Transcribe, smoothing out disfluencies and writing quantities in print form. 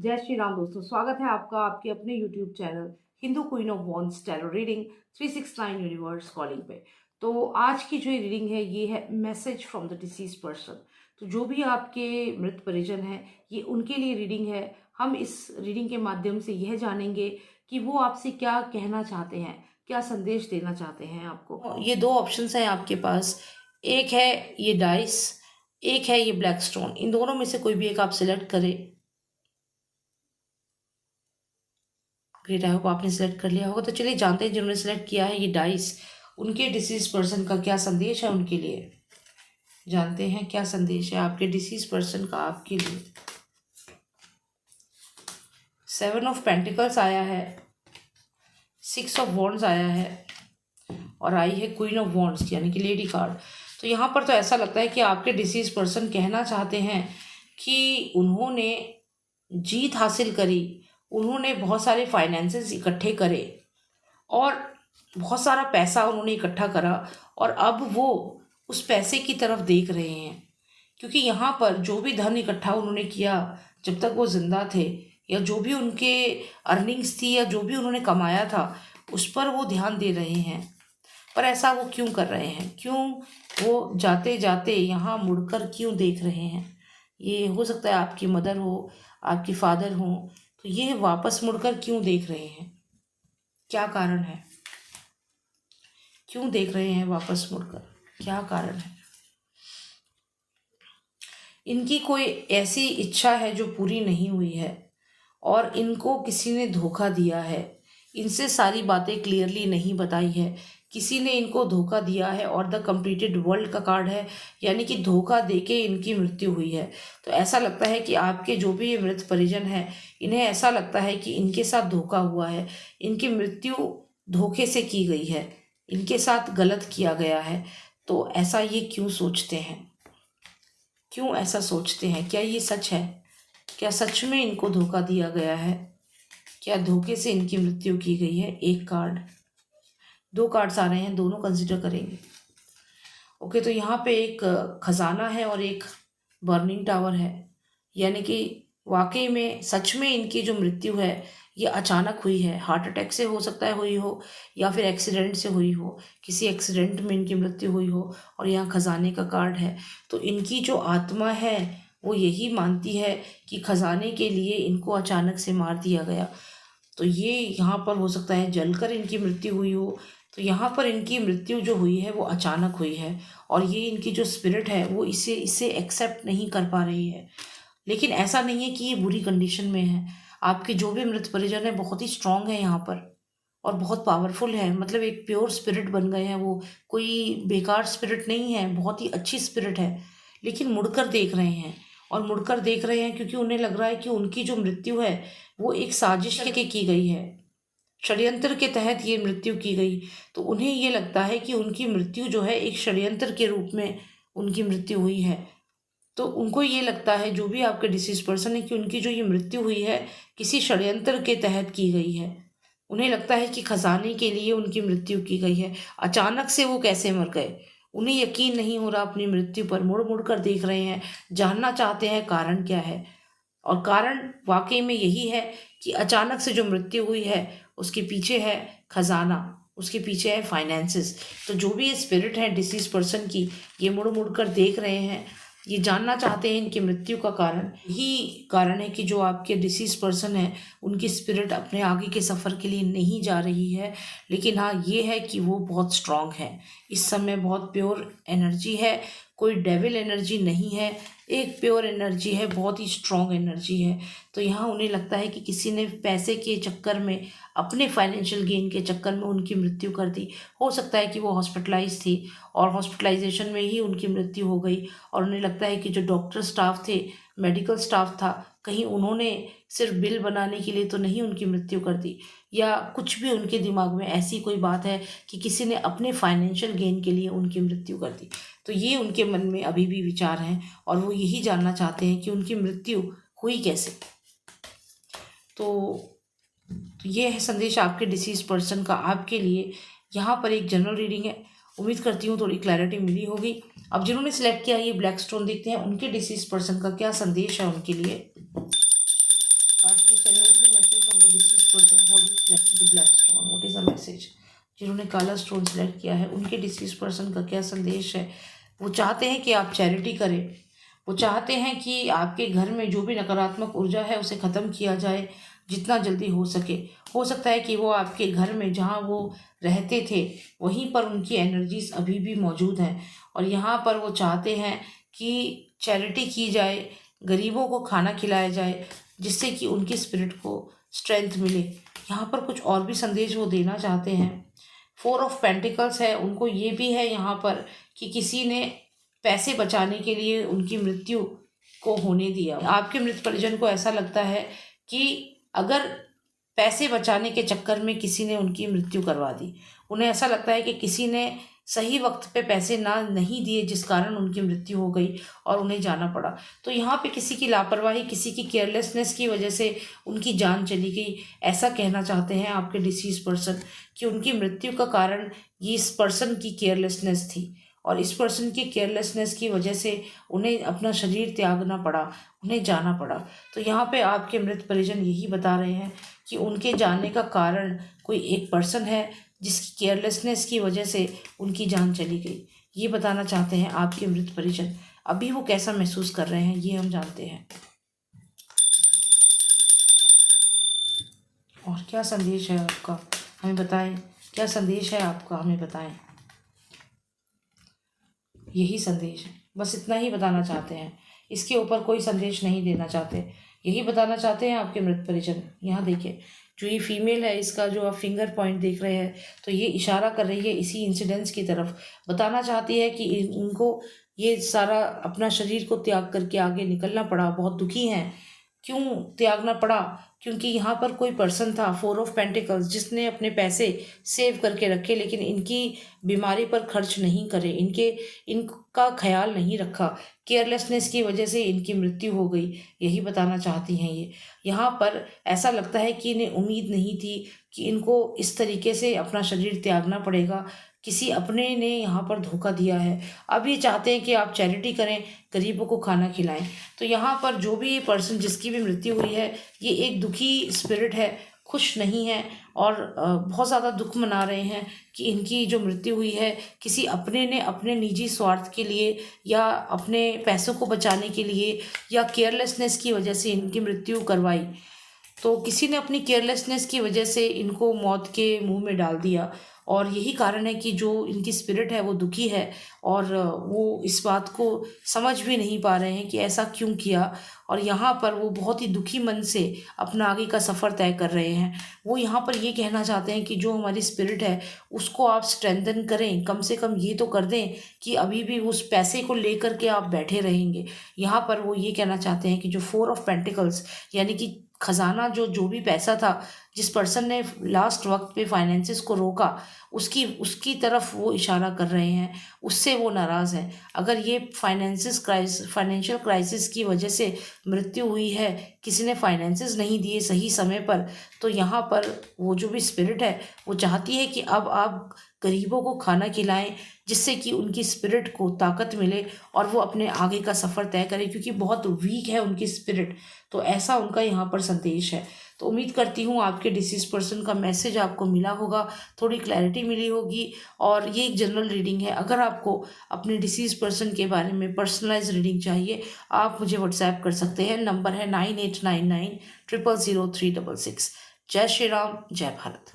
जय श्री राम दोस्तों, स्वागत है आपका आपके अपने YouTube channel Hindu queen of wands tarot reading 369 universe calling पे। तो आज की जो रीडिंग है ये है message from the disease person. तो जो भी आपके मृत परिजन हैं ये उनके लिए रीडिंग है। हम इस रीडिंग के माध्यम से यह जानेंगे कि वो आपसे क्या कहना चाहते हैं, क्या संदेश देना चाहते हैं आपको। ये दो ऑप्शंस हैं आपके पास, एक है ये डाइस, एक है ये ब्लैक स्टोन। इन दोनों में से कोई भी एक आप सिलेक्ट करें। ग्रेट, आई होप आपने सेलेक्ट कर लिया होगा। तो चलिए जानते हैं जिन्होंने सेलेक्ट किया है ये डाइस, उनके डिसीज पर्सन का क्या संदेश है उनके लिए। जानते हैं क्या संदेश है आपके डिसीज पर्सन का आपके लिए। 7 ऑफ पेंटिकल्स आया है, 6 ऑफ वॉन्ड्स आया है और आई है क्वीन ऑफ वॉन्ड्स यानी कि लेडी कार्ड। तो यहाँ पर तो ऐसा लगता है कि आपके डिसीज पर्सन कहना चाहते हैं कि उन्होंने जीत हासिल करी, उन्होंने बहुत सारे फाइनेंसेस इकट्ठे करे और बहुत सारा पैसा उन्होंने इकट्ठा करा और अब वो उस पैसे की तरफ देख रहे हैं। क्योंकि यहाँ पर जो भी धन इकट्ठा उन्होंने किया जब तक वो जिंदा थे, या जो भी उनके अर्निंग्स थी, या जो भी उन्होंने कमाया था, उस पर वो ध्यान दे रहे हैं। पर ऐसा वो क्यों कर रहे हैं, क्यों वो जाते जाते यहाँ मुड़कर क्यों देख रहे हैं। ये हो सकता है आपकी मदर हो, आपकी फादर हो, तो ये वापस मुड़कर क्यों देख रहे हैं, क्या कारण है, क्यों देख रहे हैं वापस मुड़कर, क्या कारण है। इनकी कोई ऐसी इच्छा है जो पूरी नहीं हुई है और इनको किसी ने धोखा दिया है। इनसे सारी बातें क्लियरली नहीं बताई है, किसी ने इनको धोखा दिया है और द कंप्लीटेड वर्ल्ड का कार्ड है, यानी कि धोखा देके इनकी मृत्यु हुई है। तो ऐसा लगता है कि आपके जो भी ये मृत परिजन है, इन्हें ऐसा लगता है कि इनके साथ धोखा हुआ है, इनकी मृत्यु धोखे से की गई है, इनके साथ गलत किया गया है। तो ऐसा ये क्यों सोचते हैं, क्यों ऐसा सोचते हैं, क्या ये सच है, क्या सच में इनको धोखा दिया गया है, क्या धोखे से इनकी मृत्यु की गई है। एक कार्ड, दो कार्ड्स आ रहे हैं, दोनों कंसिडर करेंगे। ओके, तो यहाँ पे एक खजाना है और एक बर्निंग टावर है, यानी कि वाकई में सच में इनकी जो मृत्यु है ये अचानक हुई है। हार्ट अटैक से हो सकता है हुई हो, या फिर एक्सीडेंट से हुई हो, किसी एक्सीडेंट में इनकी मृत्यु हुई हो। और यहाँ खजाने का कार्ड है। तो इनकी जो आत्मा है वो यही मानती है कि खजाने के लिए इनको अचानक से मार दिया गया। तो ये यहाँ पर हो सकता है जलकर इनकी मृत्यु हुई हो। तो यहाँ पर इनकी मृत्यु जो हुई है वो अचानक हुई है और ये इनकी जो स्पिरिट है वो इसे एक्सेप्ट नहीं कर पा रही है। लेकिन ऐसा नहीं है कि ये बुरी कंडीशन में है। आपके जो भी मृत परिजन है बहुत ही स्ट्रांग है यहाँ पर और बहुत पावरफुल है, मतलब एक प्योर स्पिरिट बन गए हैं वो, कोई बेकार स्पिरिट नहीं है, बहुत ही अच्छी स्पिरिट है। लेकिन मुड़कर देख रहे हैं, और मुड़कर देख रहे हैं क्योंकि उन्हें लग रहा है कि उनकी जो मृत्यु है वो एक साजिश के की गई है, षड्यंत्र के तहत ये मृत्यु की गई। तो उन्हें ये लगता है कि उनकी मृत्यु जो है एक षड्यंत्र के रूप में उनकी मृत्यु हुई है। तो उनको ये लगता है, जो भी आपके डिसीज पर्सन है, कि उनकी जो ये मृत्यु हुई है किसी षड्यंत्र के तहत की गई है। उन्हें लगता है कि खजाने के लिए उनकी मृत्यु की गई है। अचानक से वो कैसे मर गए, उन्हें यकीन नहीं हो रहा अपनी मृत्यु पर, मुड़ मुड़ कर देख रहे हैं, जानना चाहते हैं कारण क्या है। और कारण वाकई में यही है कि अचानक से जो मृत्यु हुई है उसके पीछे है खजाना, उसके पीछे है फाइनेंसेस। तो जो भी ये स्पिरिट है डिसीज पर्सन की, ये मुड़ मुड़ कर देख रहे हैं, ये जानना चाहते हैं इनकी मृत्यु का कारण। यही कारण है कि जो आपके डिसीज पर्सन है उनकी स्पिरिट अपने आगे के सफ़र के लिए नहीं जा रही है। लेकिन हाँ, ये है कि वो बहुत स्ट्रांग है, इस समय बहुत प्योर एनर्जी है, कोई डेविल एनर्जी नहीं है, एक प्योर एनर्जी है, बहुत ही स्ट्रांग एनर्जी है। तो यहाँ उन्हें लगता है कि किसी ने पैसे के चक्कर में, अपने फाइनेंशियल गेन के चक्कर में उनकी मृत्यु कर दी। हो सकता है कि वो हॉस्पिटलाइज थी और हॉस्पिटलाइजेशन में ही उनकी मृत्यु हो गई। और उन्हें लगता है कि जो डॉक्टर स्टाफ थे, मेडिकल स्टाफ था, कहीं उन्होंने सिर्फ बिल बनाने के लिए तो नहीं उनकी मृत्यु कर दी, या कुछ भी उनके दिमाग में ऐसी कोई बात है कि किसी ने अपने फाइनेंशियल गेन के लिए उनकी मृत्यु कर दी। तो ये उनके मन में अभी भी विचार हैं और वो यही जानना चाहते हैं कि उनकी मृत्यु हुई कैसे। तो ये है संदेश आपके डिसीज पर्सन का आपके लिए। यहाँ पर एक जनरल रीडिंग है, उम्मीद करती हूँ थोड़ी क्लैरिटी मिली होगी। अब जिन्होंने सिलेक्ट किया ये ब्लैक स्टोन, देखते हैं उनके डिसीज पर्सन का क्या संदेश है उनके लिए। कार्ड्स जिन्होंने काला स्टोन सेलेक्ट किया है, उनके डिसीज पर्सन का क्या संदेश है। वो चाहते हैं कि आप चैरिटी करें, वो चाहते हैं कि आपके घर में जो भी नकारात्मक ऊर्जा है उसे ख़त्म किया जाए जितना जल्दी हो सके। हो सकता है कि वो आपके घर में जहाँ वो रहते थे वहीं पर उनकी एनर्जीज अभी भी मौजूद हैं, और यहाँ पर वो चाहते हैं कि चैरिटी की जाए, गरीबों को खाना खिलाया जाए, जिससे कि उनकी स्पिरिट को स्ट्रेंथ मिले। यहाँ पर कुछ और भी संदेश वो देना चाहते हैं। 4 ऑफ पेंटिकल्स है, उनको ये भी है यहाँ पर कि किसी ने पैसे बचाने के लिए उनकी मृत्यु को होने दिया। आपके मृत परिजन को ऐसा लगता है कि अगर पैसे बचाने के चक्कर में किसी ने उनकी मृत्यु करवा दी, उन्हें ऐसा लगता है कि किसी ने सही वक्त पे पैसे ना नहीं दिए जिस कारण उनकी मृत्यु हो गई और उन्हें जाना पड़ा। तो यहाँ पे किसी की लापरवाही, किसी की केयरलेसनेस की वजह से उनकी जान चली गई, ऐसा कहना चाहते हैं आपके डिसीज पर्सन कि उनकी मृत्यु का कारण ये इस पर्सन की केयरलेसनेस थी, और इस पर्सन की केयरलेसनेस की वजह से उन्हें अपना शरीर त्यागना पड़ा, उन्हें जाना पड़ा। तो यहाँ पे आपके मृत परिजन यही बता रहे हैं कि उनके जाने का कारण कोई एक पर्सन है जिसकी केयरलेसनेस की वजह से उनकी जान चली गई। ये बताना चाहते हैं आपके मृत परिजन। अभी वो कैसा महसूस कर रहे हैं ये हम जानते हैं। और क्या संदेश है आपका, हमें बताएं। क्या संदेश है आपका, हमें बताएं। यही संदेश है, बस इतना ही बताना चाहते हैं, इसके ऊपर कोई संदेश नहीं देना चाहते। यही बताना चाहते हैं आपके मृत परिजन। यहाँ देखिए, जो ये फीमेल है, इसका जो आप फिंगर पॉइंट देख रहे हैं, तो ये इशारा कर रही है इसी इंसिडेंट्स की तरफ। बताना चाहती है कि उनको ये सारा अपना शरीर को त्याग करके आगे निकलना पड़ा, बहुत दुखी हैं। क्यों त्यागना पड़ा? क्योंकि यहाँ पर कोई पर्सन था, 4 ऑफ पेंटिकल्स, जिसने अपने पैसे सेव करके रखे लेकिन इनकी बीमारी पर खर्च नहीं करे, इनका ख्याल नहीं रखा। केयरलेसनेस की वजह से इनकी मृत्यु हो गई। यही बताना चाहती हैं ये। यहाँ पर ऐसा लगता है कि इन्हें उम्मीद नहीं थी कि इनको इस तरीके से अपना शरीर त्यागना पड़ेगा। किसी अपने ने यहाँ पर धोखा दिया है। अब ये चाहते हैं कि आप चैरिटी करें, गरीबों को खाना खिलाएं। तो यहाँ पर जो भी पर्सन जिसकी भी मृत्यु हुई है, ये एक दुखी स्पिरिट है, खुश नहीं है, और बहुत ज़्यादा दुख मना रहे हैं कि इनकी जो मृत्यु हुई है किसी अपने ने अपने निजी स्वार्थ के लिए, या अपने पैसों को बचाने के लिए, या केयरलेसनेस की वजह से इनकी मृत्यु करवाई। तो किसी ने अपनी केयरलेसनेस की वजह से इनको मौत के मुंह में डाल दिया, और यही कारण है कि जो इनकी स्पिरिट है वो दुखी है, और वो इस बात को समझ भी नहीं पा रहे हैं कि ऐसा क्यों किया। और यहाँ पर वो बहुत ही दुखी मन से अपना आगे का सफ़र तय कर रहे हैं। वो यहाँ पर ये कहना चाहते हैं कि जो हमारी स्पिरिट है उसको आप स्ट्रेंथन करें, कम से कम ये तो कर दें कि अभी भी उस पैसे को लेकर के आप बैठे रहेंगे। यहाँ पर वो ये कहना चाहते हैं कि जो 4 ऑफ पेंटिकल्स, यानी कि खजाना, जो भी पैसा था, जिस पर्सन ने लास्ट वक्त पे फाइनेंसिस को रोका, उसकी तरफ वो इशारा कर रहे हैं, उससे वो नाराज़ हैं। अगर ये फाइनेंशियल क्राइसिस की वजह से मृत्यु हुई है, किसी ने फाइनेंसिस नहीं दिए सही समय पर, तो यहाँ पर वो जो भी स्पिरिट है वो चाहती है कि अब आप गरीबों को खाना खिलाएं, जिससे कि उनकी स्पिरिट को ताकत मिले और वो अपने आगे का सफ़र तय करें, क्योंकि बहुत वीक है उनकी स्पिरिट। तो ऐसा उनका यहाँ पर संदेश है। तो उम्मीद करती हूँ आपके डिसीज पर्सन का मैसेज आपको मिला होगा, थोड़ी क्लैरिटी मिली होगी। और ये एक जनरल रीडिंग है। अगर आपको अपने डिसीज पर्सन के बारे में पर्सनलाइज रीडिंग चाहिए, आप मुझे व्हाट्सएप कर सकते हैं। नंबर है 9899 000 366। जय श्री राम, जय भारत।